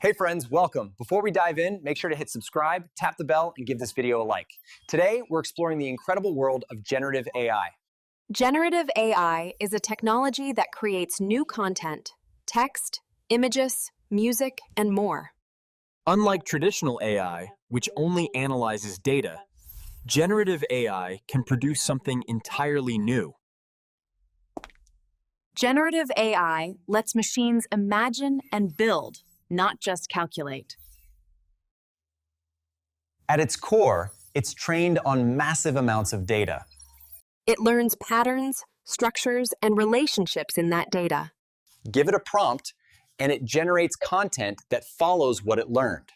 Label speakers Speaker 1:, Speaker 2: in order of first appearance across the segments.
Speaker 1: Hey friends, welcome. Before we dive in, make sure to hit subscribe, tap the bell, and give this video a like. Today, we're exploring the incredible world of generative AI.
Speaker 2: Generative AI is a technology that creates new content, text, images, music, and more.
Speaker 3: Unlike traditional AI, which only analyzes data, generative AI can produce something entirely new.
Speaker 2: Generative AI lets machines imagine and build, not just calculate.
Speaker 1: At its core, it's trained on massive amounts of data.
Speaker 2: It learns patterns, structures, and relationships in that data.
Speaker 1: Give it a prompt, and it generates content that follows what it learned.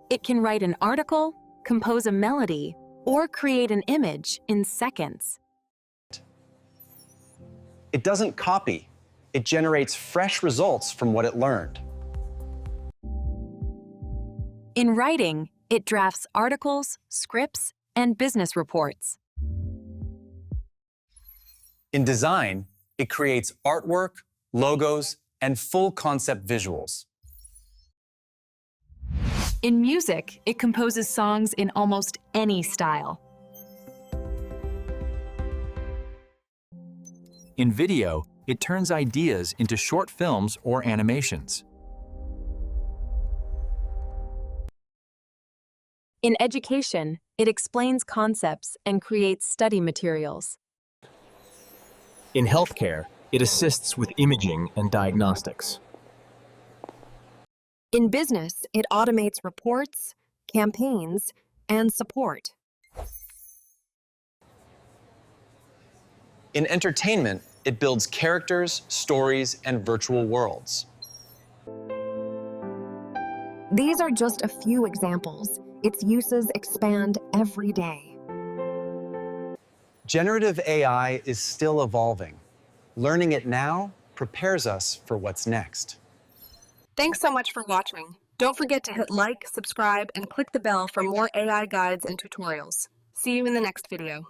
Speaker 2: It can write an article, compose a melody, or create an image in seconds.
Speaker 1: It doesn't copy. It generates fresh results from what it learned.
Speaker 2: In writing, it drafts articles, scripts, and business reports.
Speaker 1: In design, it creates artwork, logos, and full concept visuals.
Speaker 2: In music, it composes songs in almost any style.
Speaker 3: In video, it turns ideas into short films or animations.
Speaker 2: In education, it explains concepts and creates study materials.
Speaker 3: In healthcare, it assists with imaging and diagnostics.
Speaker 2: In business, it automates reports, campaigns, and support.
Speaker 1: In entertainment, it builds characters, stories, and virtual worlds.
Speaker 2: These are just a few examples. Its uses expand every day.
Speaker 1: Generative AI is still evolving. Learning it now prepares us for what's next.
Speaker 2: Thanks so much for watching. Don't forget to hit like, subscribe, and click the bell for more AI guides and tutorials. See you in the next video.